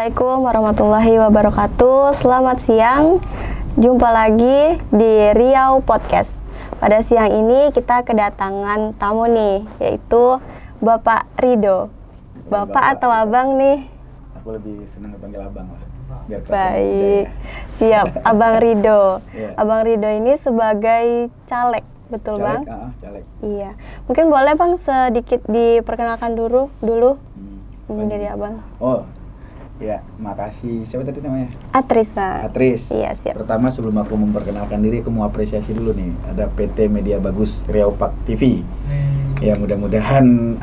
Assalamualaikum warahmatullahi wabarakatuh. Selamat siang. Jumpa lagi di Riau Podcast. Pada siang ini kita kedatangan tamu nih, yaitu Bapak Rido. Bapak atau Abang nih? Aku lebih senang dipanggil Abang lah. Biar Baik. Siap, Abang Rido. Yeah. Abang Rido ini sebagai caleg, betul Bang? Caleg. Iya. Mungkin boleh Bang sedikit diperkenalkan dulu dari Abang. Oh, ya, makasih. Siapa tadi namanya? Atris, Bang. Atris. Iya, siap. Pertama sebelum aku memperkenalkan diri, aku mau apresiasi dulu nih. Ada PT Media Bagus Riau Pak TV. Ya mudah-mudahan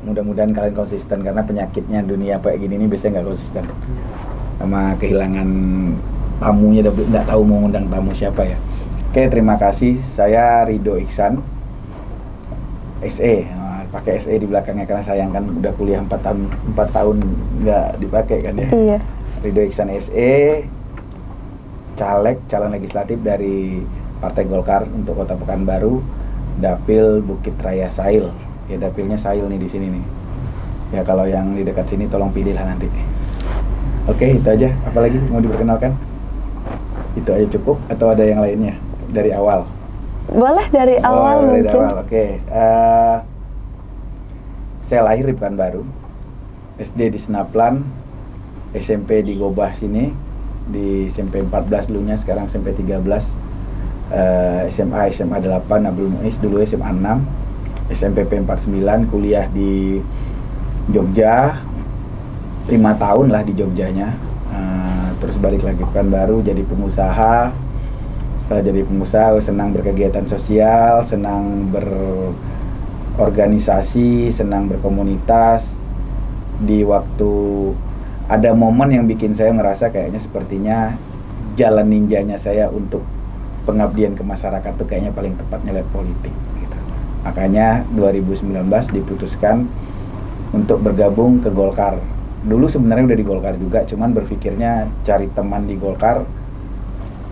mudah-mudahan kalian konsisten, karena penyakitnya dunia kayak gini nih biasanya nggak konsisten. Sama kehilangan tamunya, nggak tahu mau ngundang tamu siapa ya. Oke, terima kasih. Saya Rido Iksan, SE. Pakai SE di belakangnya karena sayang kan udah kuliah 4 tahun nggak dipakai kan ya. Iya. Rido Iksan SE, caleg, calon legislatif dari Partai Golkar untuk Kota Pekanbaru, dapil Bukit Raya Sail. Ya, dapilnya Sail nih di sini nih. Ya, kalau yang di dekat sini tolong pilih lah nanti. Oke, itu aja. Apalagi mau diperkenalkan? Itu aja cukup atau ada yang lainnya dari awal? Boleh dari awal mungkin. Dari awal. Oke. Saya lahir di Pekanbaru, SD di Senaplan, SMP di Gobah sini, di SMP 14 dulunya, sekarang SMP 13, SMA 8, Abdul Muiz, dulu SMA 6, SMPP 49, kuliah di Jogja, 5 tahun lah di Jogjanya, terus balik lagi Pekanbaru jadi pengusaha. Setelah jadi pengusaha, senang berkegiatan sosial, senang berorganisasi, senang berkomunitas. Di waktu ada momen yang bikin saya ngerasa kayaknya sepertinya jalan ninjanya saya untuk pengabdian ke masyarakat tuh kayaknya paling tepatnya lewat politik gitu. Makanya 2019 diputuskan untuk bergabung ke Golkar. Dulu sebenarnya udah di Golkar juga, cuman berpikirnya cari teman di Golkar,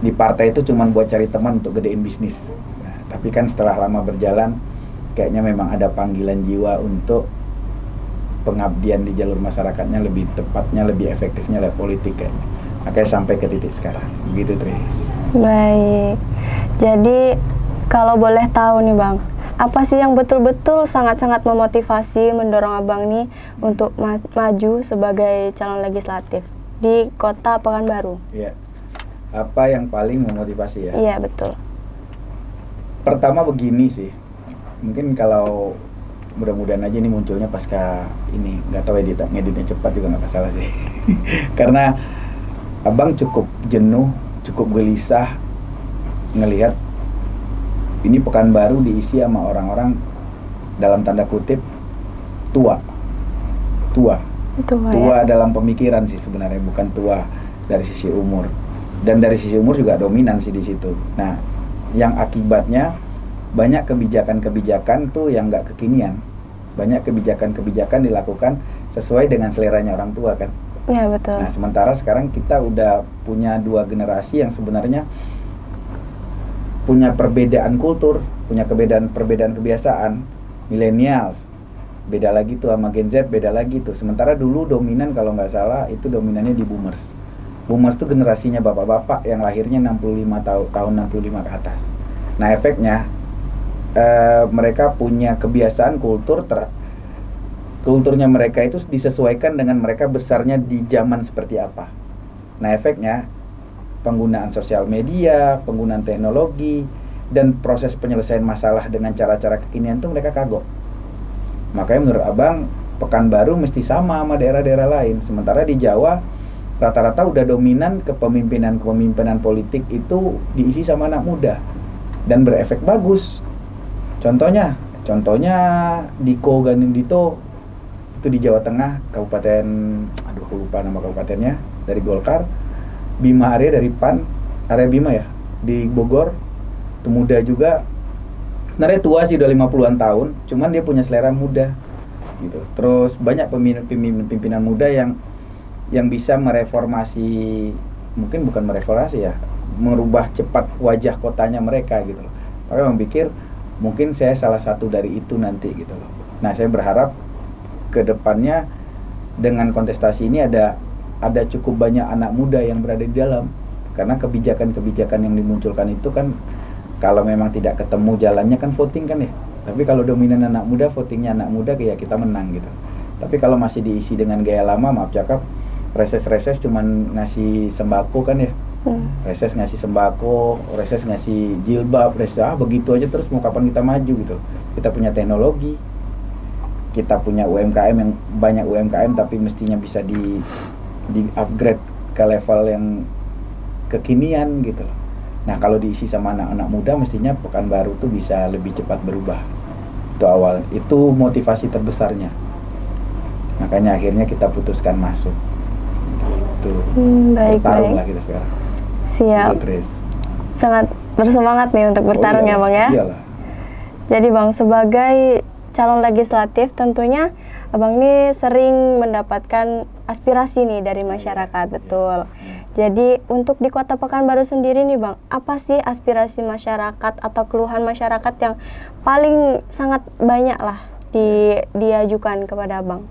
di partai itu cuman buat cari teman untuk gedein bisnis. Nah, tapi kan setelah lama berjalan, kayaknya memang ada panggilan jiwa untuk pengabdian di jalur masyarakatnya, lebih tepatnya, lebih efektifnya lewat politik kayaknya. Makanya sampai ke titik sekarang. Begitu, Tris. Baik. Jadi kalau boleh tahu nih Bang, apa sih yang betul-betul sangat-sangat memotivasi, mendorong Abang nih untuk maju sebagai calon legislatif di Kota Pekanbaru? Iya. Apa yang paling memotivasi ya? Iya, betul. Pertama begini sih. Mungkin kalau mudah-mudahan aja ini munculnya pasca ini, nggak tahu ngeditnya cepat juga nggak masalah sih. Karena Abang cukup jenuh, cukup gelisah ngelihat ini Pekanbaru diisi sama orang-orang dalam tanda kutip tua Ya? dalam pemikiran sih sebenarnya, bukan tua dari sisi umur, dan dari sisi umur juga dominan sih di situ. Nah, yang akibatnya banyak kebijakan-kebijakan tuh yang nggak kekinian, banyak kebijakan-kebijakan dilakukan sesuai dengan seleranya orang tua kan. Iya, betul. Nah, sementara sekarang kita udah punya 2 generasi yang sebenarnya punya perbedaan kultur, punya perbedaan kebiasaan. Millennials beda lagi tuh sama Gen Z, beda lagi tuh. Sementara dulu dominan kalau nggak salah itu dominannya di boomers. Boomers tuh generasinya bapak-bapak yang lahirnya 65 tahun 65 ke atas. Nah, efeknya mereka punya kebiasaan kulturnya mereka itu disesuaikan dengan mereka besarnya di zaman seperti apa. Nah, efeknya penggunaan sosial media, penggunaan teknologi, dan proses penyelesaian masalah dengan cara-cara kekinian itu mereka kagok. Makanya menurut Abang, Pekanbaru mesti sama daerah-daerah lain. Sementara di Jawa, rata-rata udah dominan kepemimpinan politik itu diisi sama anak muda. Dan berefek bagus. Contohnya Diko Ganindito, itu di Jawa Tengah, kabupaten, aku lupa nama kabupatennya, dari Golkar. Bima Arya dari PAN, Arya Bima ya, di Bogor, itu muda juga. Sebenarnya tua sih, udah 50-an tahun, cuman dia punya selera muda gitu. Terus banyak pimpinan muda yang bisa mereformasi, mungkin bukan mereformasi ya, merubah cepat wajah kotanya mereka gitu loh. Makanya orang pikir mungkin saya salah satu dari itu nanti gitu loh. Nah, saya berharap ke depannya dengan kontestasi ini ada ada cukup banyak anak muda yang berada di dalam. Karena kebijakan-kebijakan yang dimunculkan itu kan kalau memang tidak ketemu jalannya kan voting kan ya. Tapi kalau dominan anak muda, votingnya anak muda kayak kita menang gitu. Tapi kalau masih diisi dengan gaya lama, maaf cakap, reses-reses cuman ngasih sembako kan ya. Reses ngasih sembako, reses ngasih jilbab, reses begitu aja terus mau kapan kita maju gitu. Kita punya teknologi, kita punya UMKM yang banyak UMKM tapi mestinya bisa di upgrade ke level yang kekinian gitu loh. Nah kalau diisi sama anak-anak muda mestinya Pekanbaru tuh bisa lebih cepat berubah. Itu awal, itu motivasi terbesarnya. Makanya akhirnya kita putuskan masuk. Gitu. Bertarung lah kita sekarang. Siap. Gitu, sangat bersemangat nih untuk bertarung ya Bang ya. Iyalah. Jadi Bang, sebagai calon legislatif tentunya Abang ini sering mendapatkan aspirasi nih dari masyarakat, betul. Jadi untuk di Kota Pekanbaru sendiri nih Bang, apa sih aspirasi masyarakat atau keluhan masyarakat yang paling sangat banyak lah diajukan kepada Abang?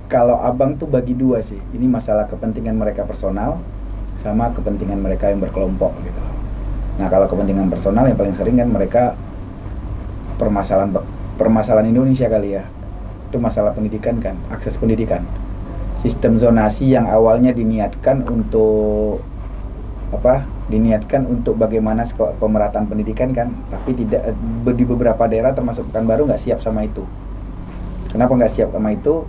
Kalau Abang tuh bagi dua sih, ini masalah kepentingan mereka personal sama kepentingan mereka yang berkelompok gitu. Nah kalau kepentingan personal yang paling sering kan mereka permasalahan Indonesia kali ya, itu masalah pendidikan kan, akses pendidikan, sistem zonasi yang awalnya diniatkan untuk bagaimana pemerataan pendidikan kan, tapi tidak di beberapa daerah termasuk Pekanbaru nggak siap sama itu. Kenapa nggak siap sama itu?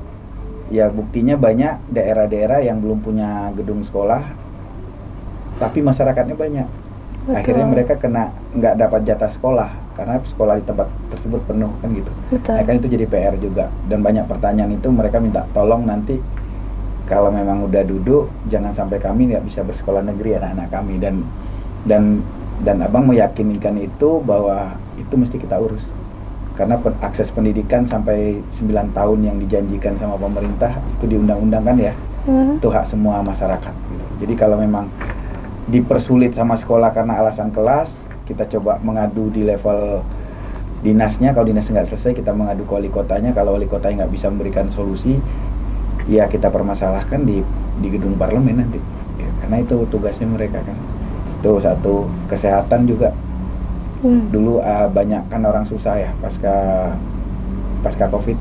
Ya buktinya banyak daerah-daerah yang belum punya gedung sekolah, tapi masyarakatnya banyak. Betul. Akhirnya mereka nggak dapat jatah sekolah karena sekolah di tempat tersebut penuh kan gitu. Betul. Nah, kan itu jadi PR juga dan banyak pertanyaan itu mereka minta tolong nanti kalau memang udah duduk jangan sampai kami nggak bisa bersekolah negeri anak-anak kami dan Abang meyakinkan itu bahwa itu mesti kita urus. Karena akses pendidikan sampai 9 tahun yang dijanjikan sama pemerintah itu di undang-undang kan ya, itu hak semua masyarakat gitu. Jadi kalau memang dipersulit sama sekolah karena alasan kelas, kita coba mengadu di level dinasnya. Kalau dinas nggak selesai, kita mengadu ke wali kotanya. Kalau wali kotanya nggak bisa memberikan solusi, ya kita permasalahkan di gedung parlemen nanti ya, karena itu tugasnya mereka kan. Itu satu. Kesehatan juga. Dulu banyak kan orang susah ya pasca Covid.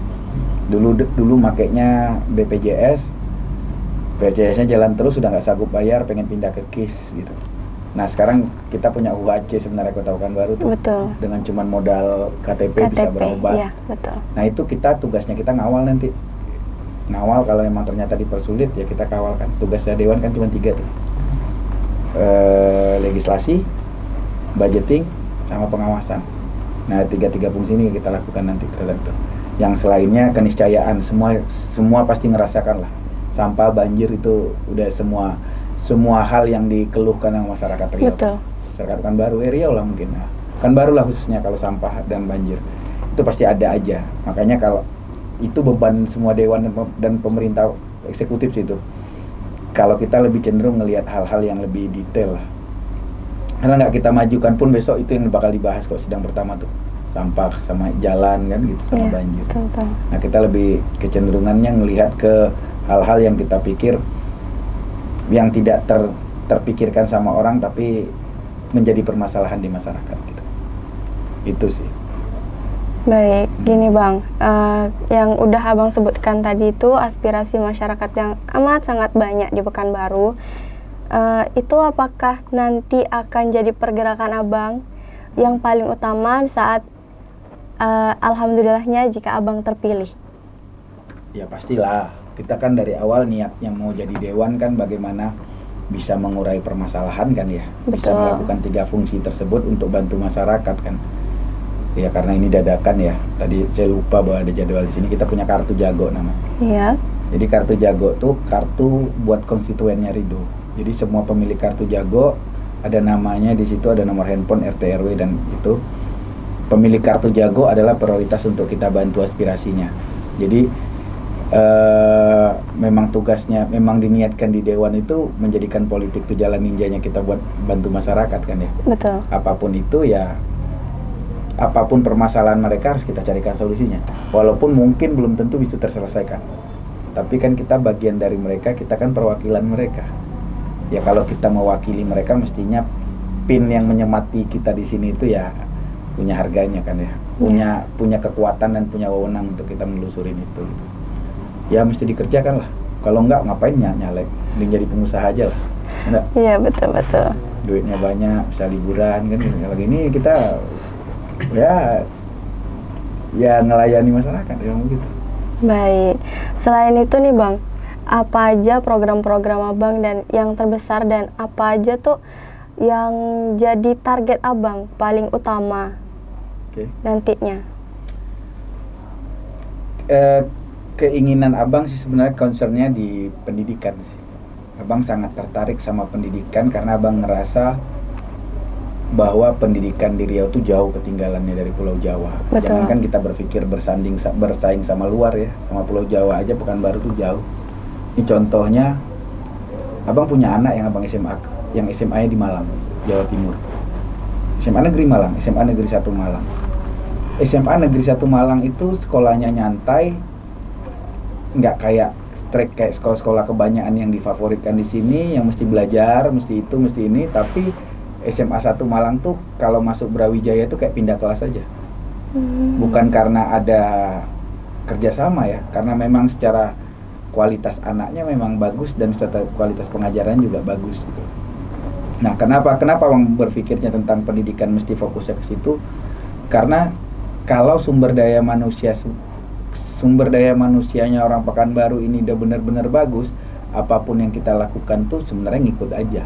Dulu makainya BPJS-nya jalan terus sudah nggak sanggup bayar, pengen pindah ke KIS gitu. Nah sekarang kita punya UHC sebenarnya Kota Pekanbaru tuh. Betul. Dengan cuman modal KTP bisa berobat. Iya, betul. Nah itu tugasnya kita ngawal nanti. Ngawal kalau memang ternyata dipersulit ya kita kawalkan. Tugasnya Dewan kan cuma 3 tuh. Legislasi, budgeting, sama pengawasan. Nah 3 fungsi ini kita lakukan nanti terhadap itu. Yang selainnya keniscayaan, semua pasti ngerasakan lah. Sampah, banjir itu udah semua hal yang dikeluhkan sama masyarakat Riau. Betul. Masyarakat Pekanbaru, Riau lah mungkin. Nah, Pekanbaru lah khususnya kalau sampah dan banjir. Itu pasti ada aja. Makanya kalau itu beban semua dewan dan pemerintah eksekutif situ. Kalau kita lebih cenderung ngelihat hal-hal yang lebih detail lah. Karena nggak kita majukan pun besok itu yang bakal dibahas kok sidang pertama tuh, sampah sama jalan kan gitu sama banjir. Betul. Nah kita lebih kecenderungannya ngelihat ke hal-hal yang kita pikir yang tidak terpikirkan sama orang tapi menjadi permasalahan di masyarakat gitu. Itu sih. Baik, gini Bang, yang udah Abang sebutkan tadi itu aspirasi masyarakat yang amat sangat banyak di Pekanbaru. Itu apakah nanti akan jadi pergerakan Abang yang paling utama saat alhamdulillahnya jika Abang terpilih? Ya pastilah, kita kan dari awal niatnya mau jadi dewan kan bagaimana bisa mengurai permasalahan kan ya. Betul. Bisa melakukan 3 fungsi tersebut untuk bantu masyarakat kan. Ya karena ini dadakan ya, tadi saya lupa bahwa ada jadwal di sini. Kita punya kartu jago namanya. Iya. Jadi kartu jago tuh kartu buat konstituennya Ridho. Jadi semua pemilik kartu jago ada namanya di situ, ada nomor handphone, RT RW dan itu. Pemilik kartu jago adalah prioritas untuk kita bantu aspirasinya. Jadi memang tugasnya, memang diniatkan di dewan itu menjadikan politik itu jalan ninjanya kita buat bantu masyarakat kan ya. Betul. Apapun itu ya apapun permasalahan mereka harus kita carikan solusinya. Walaupun mungkin belum tentu bisa terselesaikan. Tapi kan kita bagian dari mereka, kita kan perwakilan mereka. Ya kalau kita mewakili mereka mestinya pin yang menyemati kita di sini itu ya punya harganya kan ya. Punya kekuatan dan punya wewenang untuk kita menelusurin itu. Ya mesti dikerjakan lah. Kalau enggak ngapain nyalek, mending jadi pengusaha aja lah. Enggak? Iya, betul. Duitnya banyak, bisa liburan kan. Kalau gini kita ya ngelayani masyarakat ya gitu. Baik. Selain itu nih Bang, apa aja program-program Abang dan yang terbesar dan apa aja tuh yang jadi target Abang paling utama nantinya? Keinginan Abang sih sebenarnya concernnya di pendidikan sih. Abang sangat tertarik sama pendidikan karena Abang ngerasa bahwa pendidikan di Riau tuh jauh ketinggalannya dari Pulau Jawa. Betul. Jangankan kita berpikir bersaing sama luar ya, sama Pulau Jawa aja Pekanbaru tuh jauh. Ini contohnya, Abang punya anak yang Abang yang SMA-nya di Malang, Jawa Timur. SMA Negeri Malang, SMA Negeri 1 Malang. SMA Negeri 1 Malang itu sekolahnya nyantai, nggak kayak strike kayak sekolah-sekolah kebanyakan yang difavoritkan di sini, yang mesti belajar, mesti itu, mesti ini, tapi SMA 1 Malang tuh kalau masuk Brawijaya tuh kayak pindah kelas aja. Bukan karena ada kerjasama ya, karena memang secara kualitas anaknya memang bagus dan secara kualitas pengajaran juga bagus gitu. Nah, kenapa Bang berpikirnya tentang pendidikan mesti fokusnya ke situ? Karena kalau sumber daya manusianya orang Pekanbaru ini udah benar-benar bagus, apapun yang kita lakukan tuh sebenarnya ngikut aja.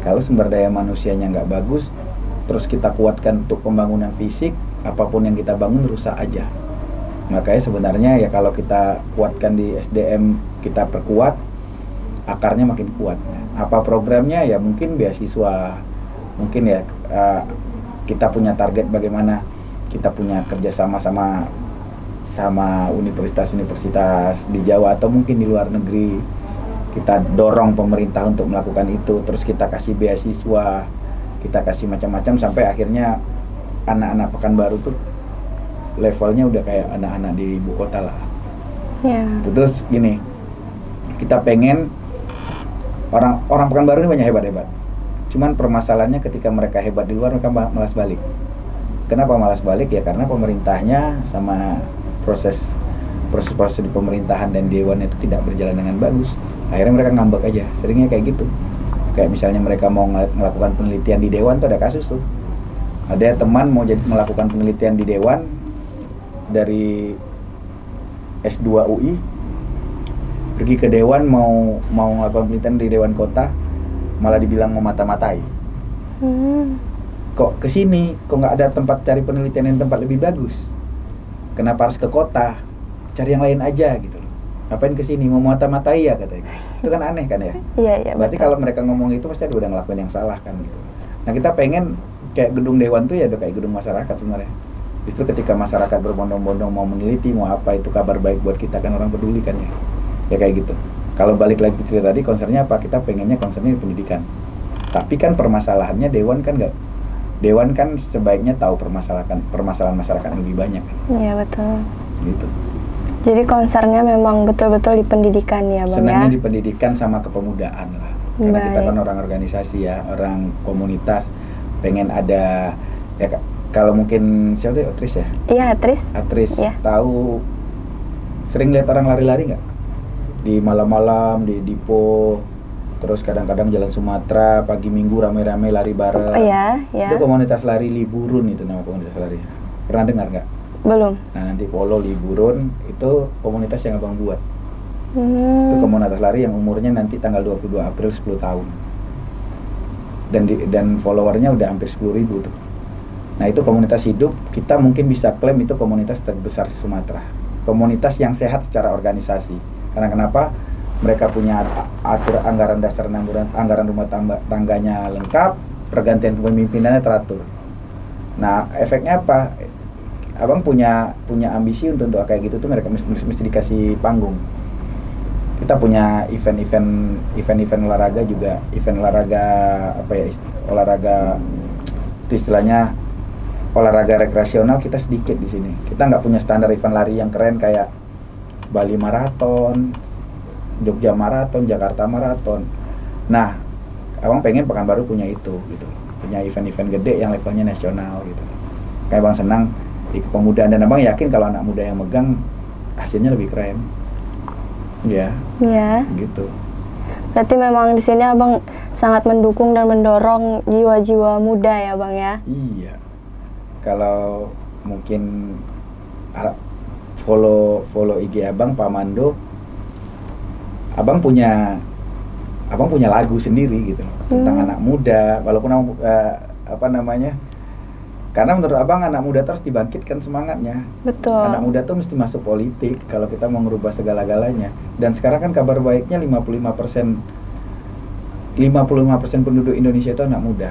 Kalau sumber daya manusianya nggak bagus, terus kita kuatkan untuk pembangunan fisik, apapun yang kita bangun rusak aja. Makanya sebenarnya ya kalau kita kuatkan di SDM, kita perkuat, akarnya makin kuat. Apa programnya? Ya mungkin beasiswa, mungkin ya kita punya target bagaimana kita punya kerjasama sama universitas-universitas di Jawa atau mungkin di luar negeri. Kita dorong pemerintah untuk melakukan itu, terus kita kasih beasiswa, kita kasih macam-macam sampai akhirnya anak-anak Pekanbaru tuh levelnya udah kayak anak-anak di ibu kota lah. Terus gini, kita pengen orang Pekanbaru ini banyak hebat-hebat. Cuman permasalahannya ketika mereka hebat di luar mereka malas balik. Kenapa malas balik? Ya karena pemerintahnya sama proses di pemerintahan dan dewan itu tidak berjalan dengan bagus. Akhirnya mereka ngambek aja, seringnya kayak gitu. Kayak misalnya mereka mau melakukan penelitian di dewan tuh ada kasus tuh. Ada teman mau melakukan penelitian di dewan dari S2 UI, pergi ke dewan mau melakukan penelitian di dewan kota, malah dibilang mau mata-matai. Kok kesini, kok nggak ada tempat cari penelitian yang tempat lebih bagus? Kenapa harus ke kota? Cari yang lain aja gitu. Ngapain kesini, mau mata-matai ya katanya. Itu kan aneh kan ya. Iya. Berarti kalau mereka ngomong itu pasti udah ngelakuin yang salah kan gitu. Nah kita pengen kayak gedung dewan tuh ya udah kayak gedung masyarakat sebenarnya. Justru ketika masyarakat berbondong-bondong mau meneliti mau apa, itu kabar baik buat kita kan, orang peduli kan ya. Ya kayak gitu. Kalau balik lagi ke cerita tadi, concernnya apa? Kita pengennya concernnya di pendidikan. Tapi kan permasalahannya dewan kan sebaiknya tahu permasalahan masyarakat yang lebih banyak. Iya betul. Gitu. Jadi concernnya memang betul-betul di pendidikan ya Bang. Senangnya ya? di pendidikan sama kepemudaan lah. Karena kita kan orang organisasi ya, orang komunitas, pengen ada ya kalau mungkin siapa tuh Atris ya? Iya Atris ya. Tahu sering lihat orang lari-lari nggak? Di malam-malam di Dipo, terus kadang-kadang jalan Sumatera pagi Minggu rame-rame lari bareng. Iya. Itu komunitas lari Liburun, itu nama komunitas lari. Pernah dengar nggak? Belum. Nah nanti Polo Liburun itu komunitas yang Abang buat. Itu komunitas lari yang umurnya nanti tanggal 22 April 10 tahun. Dan followernya udah hampir 10.000 tuh. Nah itu komunitas hidup, kita mungkin bisa klaim itu komunitas terbesar di Sumatera. Komunitas yang sehat secara organisasi. Karena kenapa? Mereka punya atur anggaran dasar, anggaran rumah tangganya lengkap, pergantian kepemimpinannya teratur. Nah efeknya apa? Abang punya ambisi untuk kayak gitu tuh, mereka mesti dikasih panggung. Kita punya event olahraga juga, event olahraga apa ya, olahraga itu istilahnya olahraga rekreasional kita sedikit di sini. Kita nggak punya standar event lari yang keren kayak Bali Marathon, Jogja Marathon, Jakarta Marathon. Nah, abang pengen Pekanbaru punya itu gitu, punya event-event gede yang levelnya nasional gitu. Kayak abang senang di kepemudaan, dan abang yakin kalau anak muda yang megang hasilnya lebih keren. Ya. Iya. Gitu. Berarti memang di sini abang sangat mendukung dan mendorong jiwa-jiwa muda ya bang ya. Iya. Kalau mungkin follow IG abang Pak Mando, abang punya lagu sendiri gitu loh tentang anak muda, walaupun karena menurut abang anak muda terus dibangkitkan semangatnya. Betul. Anak muda tuh mesti masuk politik kalau kita mau ngerubah segala-galanya. Dan sekarang kan kabar baiknya 55% penduduk Indonesia itu anak muda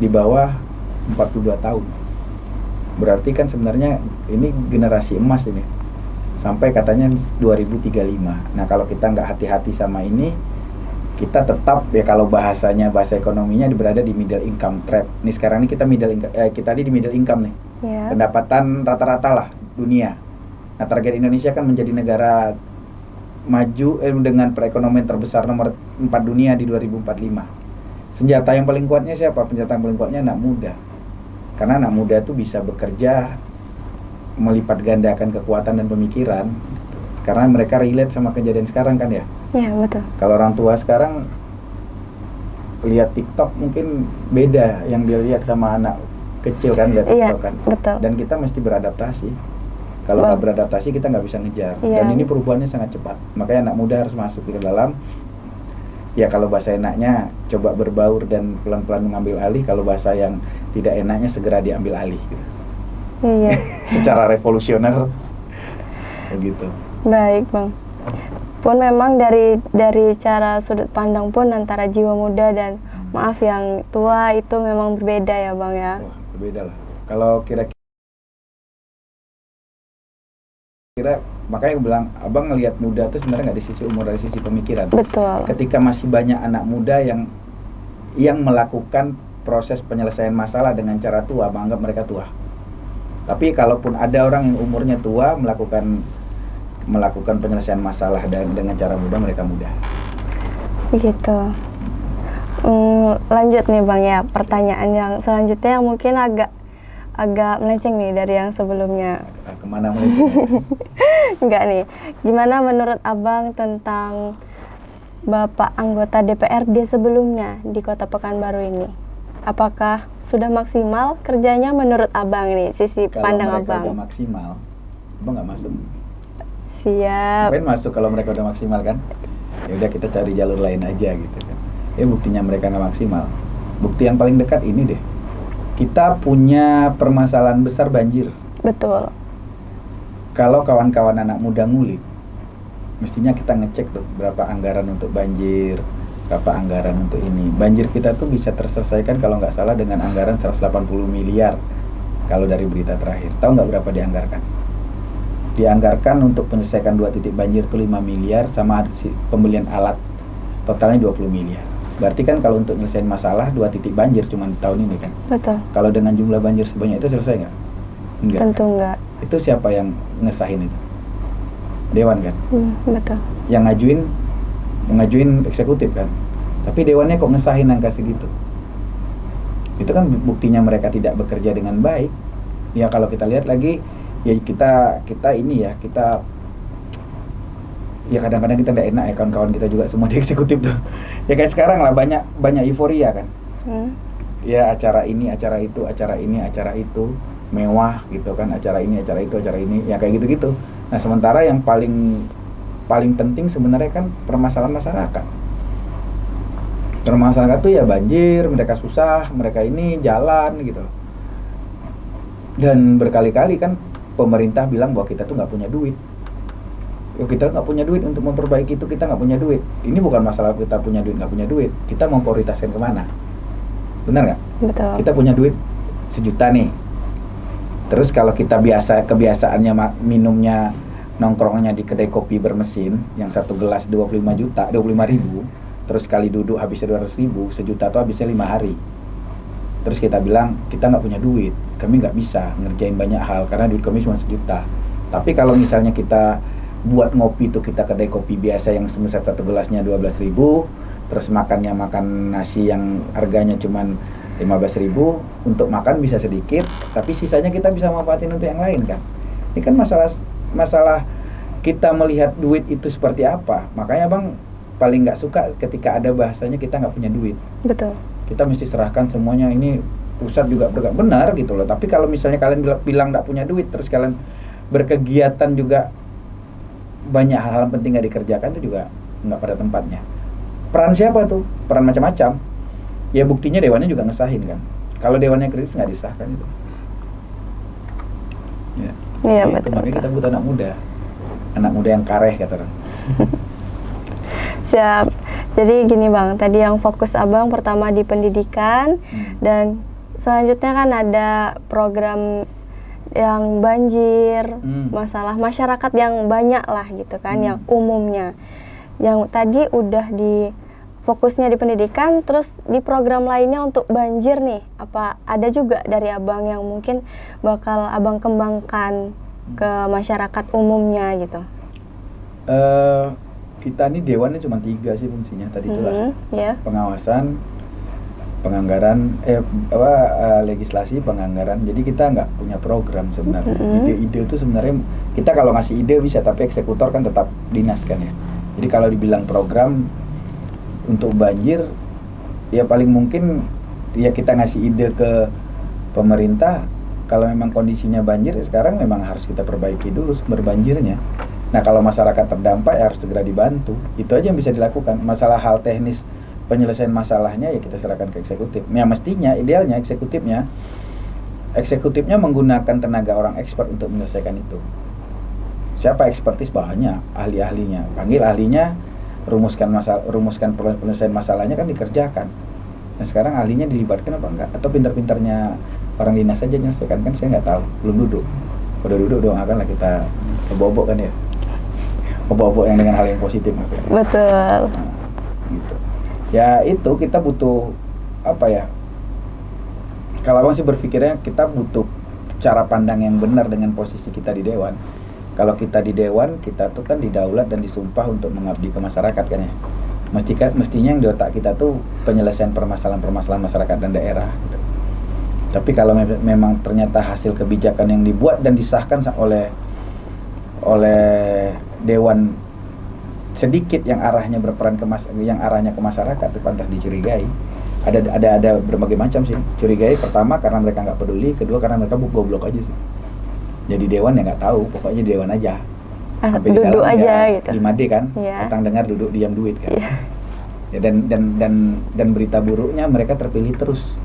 di bawah 42 tahun. Berarti kan sebenarnya ini generasi emas ini sampai katanya 2035. Nah kalau kita nggak hati-hati sama ini, kita tetap ya, kalau bahasa ekonominya berada di middle income trap. Nih sekarang ini kita kita di middle income nih. Yeah. Pendapatan rata-rata lah dunia. Nah target Indonesia kan menjadi negara maju dengan perekonomian terbesar nomor 4 dunia di 2045. Senjata yang paling kuatnya siapa? Senjata yang paling kuatnya anak muda. Karena anak muda itu bisa bekerja, melipat gandakan kekuatan dan pemikiran. Karena mereka relate sama kejadian sekarang kan ya. Iya betul. Kalau orang tua sekarang lihat TikTok mungkin beda yang dia lihat sama anak kecil kan, lihat TikTok kan. Betul. Dan kita mesti beradaptasi. Kalau nggak beradaptasi kita nggak bisa ngejar. Iya. Dan ini perubahannya sangat cepat. Makanya anak muda harus masuk ke dalam. Ya kalau bahasa enaknya coba berbaur dan pelan-pelan mengambil alih. Kalau bahasa yang tidak enaknya segera diambil alih. Gitu. Iya. Secara revolusioner begitu. Baik bang. Pun memang dari cara sudut pandang pun antara jiwa muda dan maaf yang tua itu memang berbeda ya bang ya. Wah, berbeda lah. Kalau kira-kira makanya aku bilang abang ngelihat muda itu sebenarnya nggak di sisi umur, dari sisi pemikiran. Betul. Ketika masih banyak anak muda yang melakukan proses penyelesaian masalah dengan cara tua, menganggap mereka tua. Tapi kalaupun ada orang yang umurnya tua melakukan penyelesaian masalah dengan cara muda, mereka muda. Begitu. Lanjut nih bang ya, pertanyaan yang selanjutnya yang mungkin agak melenceng nih dari yang sebelumnya. Kemana melenceng? Enggak nih. Gimana menurut abang tentang Bapak anggota DPRD sebelumnya di Kota Pekanbaru ini? Apakah sudah maksimal kerjanya menurut abang nih, sisi pandang abang? Kalau mereka udah maksimal, abang nggak masuk. Siap. Ngapain masuk kalau mereka udah maksimal kan? Ya udah kita cari jalur lain aja gitu kan. Buktinya mereka nggak maksimal. Bukti yang paling dekat ini deh. Kita punya permasalahan besar banjir. Betul. Kalau kawan-kawan anak muda ngulik, mestinya kita ngecek tuh berapa anggaran untuk banjir, berapa anggaran untuk ini. Banjir kita tuh bisa terselesaikan kalau nggak salah dengan anggaran 180 miliar. Kalau dari berita terakhir, tahu nggak berapa dianggarkan? Dianggarkan untuk menyelesaikan 2 titik banjir itu 5 miliar, sama pembelian alat totalnya 20 miliar. Berarti kan kalau untuk nyelesain masalah 2 titik banjir cuma di tahun ini kan. Betul. Kalau dengan jumlah banjir sebanyak itu selesai nggak? Enggak. Tentu enggak. Itu siapa yang ngesahin itu? Dewan kan? Betul. Yang ngajuin eksekutif kan. Tapi dewannya kok ngesahin angka segitu? Itu kan buktinya mereka tidak bekerja dengan baik. Ya kalau kita lihat lagi, ya kita kadang-kadang kita tidak enak ya, kawan-kawan kita juga semua di eksekutif tuh. Ya kayak sekarang lah, banyak euforia kan. Ya acara ini, acara itu, acara ini, acara itu, mewah gitu kan, acara ini, acara itu, acara ini, ya kayak gitu-gitu. Nah sementara yang paling penting sebenarnya kan permasalahan masyarakat. Permasalahan tuh ya banjir, mereka susah, mereka ini jalan gitu. Dan berkali-kali kan pemerintah bilang bahwa kita tuh nggak punya duit. Kita nggak punya duit untuk memperbaiki itu, kita nggak punya duit. Ini bukan masalah kita punya duit nggak punya duit, kita memprioritaskan kemana, benar nggak? Betul. Kita punya duit 1 juta nih, terus kalau kita kebiasaannya minumnya nongkrongnya di kedai kopi bermesin yang 1 gelas 25 ribu, terus sekali duduk habisnya 200 ribu, 1 juta tuh habisnya 5 hari. Terus kita bilang kita nggak punya duit, kami nggak bisa ngerjain banyak hal karena duit kami cuma 1 juta. Tapi kalau misalnya kita buat ngopi itu kita kedai kopi biasa yang sebesar 1 gelasnya 12.000, terus makannya makan nasi yang harganya cuma 15.000, untuk makan bisa sedikit, tapi sisanya kita bisa manfaatin untuk yang lain kan. Ini kan masalah kita melihat duit itu seperti apa. Makanya Bang paling nggak suka ketika ada bahasanya kita nggak punya duit. Betul. Kita mesti serahkan semuanya, ini pusat juga benar gitu loh. Tapi kalau misalnya kalian bilang nggak punya duit, terus kalian berkegiatan juga banyak hal-hal penting nggak dikerjakan, itu juga nggak pada tempatnya. Peran siapa tuh? Peran macam-macam. Ya buktinya dewannya juga ngesahin kan. Kalau dewannya kritis nggak disahkan itu. Ya. Iya, Itu betul. makanya kita butuh anak muda yang kareh kata orang. Siap. Jadi gini Bang, tadi yang fokus Abang pertama di pendidikan, dan selanjutnya kan ada program yang banjir, masalah masyarakat yang banyak lah gitu kan, yang umumnya. Yang tadi udah di fokusnya di pendidikan, terus di program lainnya untuk banjir nih, apa ada juga dari Abang yang mungkin bakal Abang kembangkan ke masyarakat umumnya gitu? Kita nih dewannya cuma 3 sih fungsinya tadi itulah. Ya. Pengawasan, penganggaran, legislasi, penganggaran. Jadi kita nggak punya program sebenarnya. Ide-ide itu sebenarnya kita kalau ngasih ide bisa, tapi eksekutor kan tetap dinas kan ya. Jadi kalau dibilang program untuk banjir, ya paling mungkin ya kita ngasih ide ke pemerintah. Kalau memang kondisinya banjir, ya sekarang memang harus kita perbaiki dulu sumber banjirnya. Nah kalau masyarakat terdampak ya harus segera dibantu. Itu aja yang bisa dilakukan. Masalah hal teknis penyelesaian masalahnya ya kita serahkan ke eksekutif. Ya mestinya idealnya eksekutifnya menggunakan tenaga orang expert untuk menyelesaikan itu. Siapa ekspertis? Banyak ahli-ahlinya. Panggil ahlinya, rumuskan penyelesaian masalahnya kan dikerjakan. Nah sekarang ahlinya dilibatkan apa enggak? Atau pintar-pintarnya orang dinas saja menyelesaikan? Kan saya nggak tahu, belum duduk. Udah duduk doang akan lah kita obok-obok kan ya. Obok-obok yang dengan hal yang positif maksudnya. Betul. Nah, gitu. Ya itu kita butuh apa ya? Kalau Abang sih berpikirnya kita butuh cara pandang yang benar dengan posisi kita di dewan. Kalau kita di dewan, kita tuh kan didaulat dan disumpah untuk mengabdi ke masyarakat kan ya. Mestinya yang di otak kita tuh penyelesaian permasalahan masyarakat dan daerah gitu. Tapi kalau memang ternyata hasil kebijakan yang dibuat dan disahkan oleh dewan sedikit yang arahnya berperan yang arahnya ke masyarakat, itu pantas dicurigai. Ada berbagai macam sih. Curigai pertama karena mereka nggak peduli, kedua karena mereka goblok aja sih. Jadi dewan ya nggak tahu, pokoknya dewan aja. Sampai duduk di dalam aja ya, gitu. 5D kan, datang dengar duduk diam duit kan. Ya, dan berita buruknya mereka terpilih terus.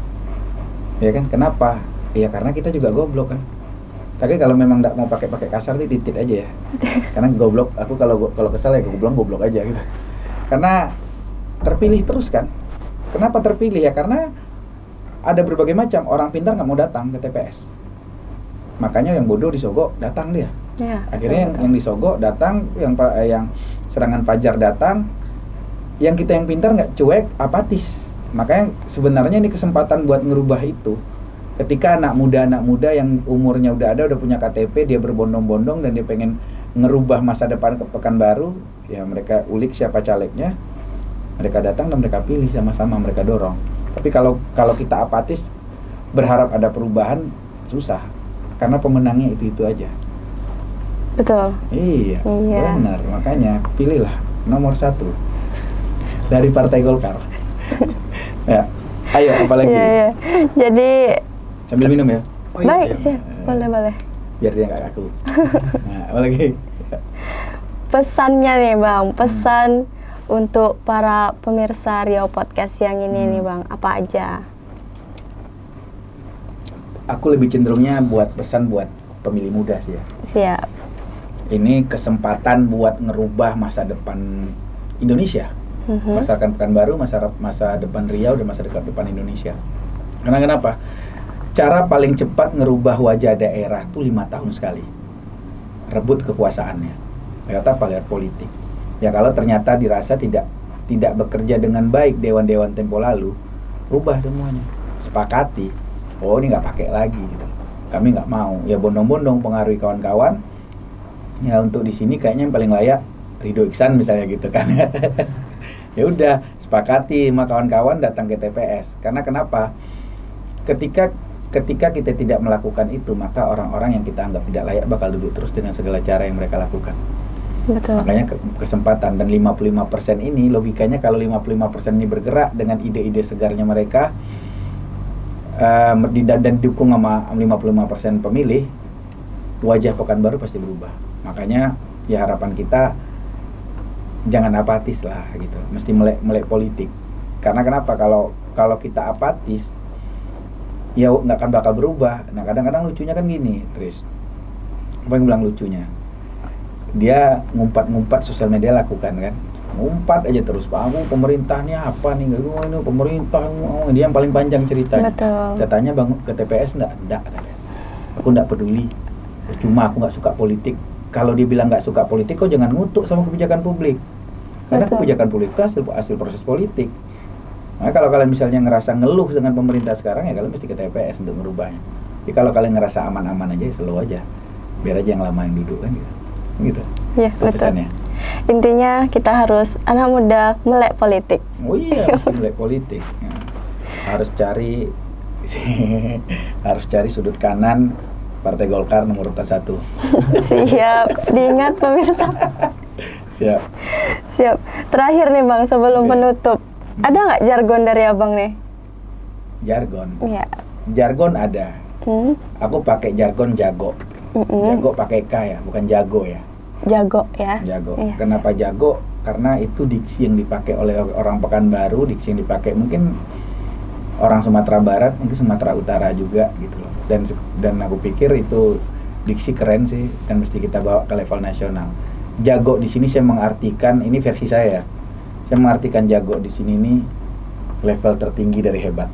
Ya kan, kenapa? Ya karena kita juga goblok kan. Tapi kalau memang nggak mau pakai kasar titit aja ya. Karena goblok, aku kalau kesal ya goblok aja gitu. Karena terpilih terus kan. Kenapa terpilih ya? Karena ada berbagai macam orang pintar nggak mau datang ke TPS. Makanya yang bodoh disogok datang dia. Ya, Akhirnya yang disogok datang, yang serangan pajar datang. Yang kita yang pintar nggak, cuek, apatis. Makanya sebenarnya ini kesempatan buat ngerubah itu. Ketika anak muda yang umurnya udah punya KTP, dia berbondong-bondong dan dia pengen ngerubah masa depan ke Pekanbaru, ya mereka ulik siapa calegnya, mereka datang dan mereka pilih sama-sama, mereka dorong. Tapi kalau kita apatis, berharap ada perubahan, susah. Karena pemenangnya itu aja. Betul. Iya, benar. Makanya pilihlah nomor 1 dari Partai Golkar. Ya, ayo apalagi? Iya. Jadi sambil minum ya. baik sih, boleh. Biar dia nggak kaku. Nah, apalagi? Pesannya nih Bang, pesan untuk para pemirsa Riau Podcast yang ini nih Bang, apa aja? Aku lebih cenderungnya buat pesan buat pemilih muda sih ya. Siap. Ini kesempatan buat ngerubah masa depan Indonesia. Masyarakat Pekanbaru, masa depan Riau dan masa depan Indonesia. Karena kenapa? Cara paling cepat ngerubah wajah daerah tuh 5 tahun sekali. Rebut kekuasaannya. Lewat apa? Lewat politik. Ya kalau ternyata dirasa tidak bekerja dengan baik dewan-dewan tempo lalu, rubah semuanya. sepakati, oh ini nggak pakai lagi gitu. Kami nggak mau, ya bondong-bondong pengaruhi kawan-kawan. Ya untuk di sini kayaknya yang paling layak Ridho Iksan misalnya gitu kan. Ya udah sepakati sama kawan-kawan datang ke TPS. Karena kenapa? Ketika kita tidak melakukan itu, maka orang-orang yang kita anggap tidak layak bakal duduk terus dengan segala cara yang mereka lakukan. Betul. Makanya kesempatan, dan 55% ini logikanya kalau 55% ini bergerak dengan ide-ide segarnya mereka dan didukung sama 55% pemilih, wajah Pekanbaru pasti berubah. Makanya ya harapan kita jangan apatis lah gitu, mesti melek politik. Karena kenapa? Kalau kita apatis, ya nggak akan bakal berubah. Nah kadang-kadang lucunya kan gini, Tris. Apa yang bilang lucunya? Dia ngumpat-ngumpat sosial media lakukan kan, ngumpat aja terus. Kamu pemerintahnya apa nih? Ini pemerintah, dia yang paling panjang ceritanya. Betul. Katanya bang ke TPS enggak. Aku enggak peduli. Percuma, aku nggak suka politik. Kalau dia bilang nggak suka politik, kok jangan ngutuk sama kebijakan publik. Karena Betul. kebijakan politik itu hasil proses politik. Nah, kalau kalian misalnya ngerasa ngeluh dengan pemerintah sekarang, ya kalian mesti ke TPS untuk merubahnya. Jadi kalau kalian ngerasa aman-aman aja, slow aja. Biar aja yang lama yang duduk kan gitu. Gitu. Iya, betul. Pesannya. Intinya kita harus anak muda melek politik. Oh iya, mesti melek politik. Nah, harus cari sudut kanan Partai Golkar nomor urut 1. Siap, diingat pemirsa. Siap. Siap. Terakhir nih Bang, sebelum penutup, ada nggak jargon dari Abang nih? Jargon. Iya. Jargon ada. Aku pakai jargon jago. Jago pakai K ya, bukan jago ya. Jago ya. Jago. Iya. Kenapa jago? Karena itu diksi yang dipakai oleh orang Pekanbaru, diksi yang dipakai mungkin orang Sumatera Barat, mungkin Sumatera Utara juga gitu loh. Dan aku pikir itu diksi keren sih, dan mesti kita bawa ke level nasional. Jago di sini saya mengartikan, ini versi saya. Saya mengartikan jago di sini nih level tertinggi dari hebat.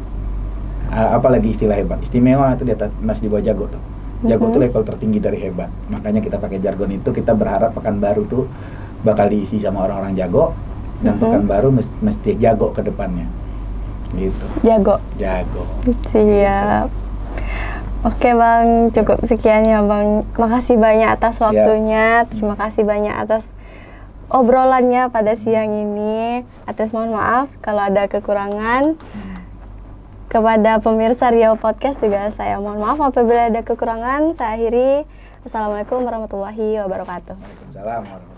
Apalagi istilah hebat, istimewa itu di atas, masih di bawah jago tuh. Jago itu level tertinggi dari hebat. Makanya kita pakai jargon itu, kita berharap Pekanbaru tuh bakal diisi sama orang-orang jago, dan Pekanbaru mesti jago ke depannya. Gitu. Jago. Siap. Oke Bang, cukup sekian ya Bang. Makasih banyak atas waktunya. Terima kasih banyak atas obrolannya pada siang ini. Atas mohon maaf kalau ada kekurangan. Kepada pemirsa Riau Podcast juga saya mohon maaf apabila ada kekurangan. Saya akhiri. Assalamualaikum warahmatullahi wabarakatuh. Waalaikumsalam warahmatullahi wabarakatuh.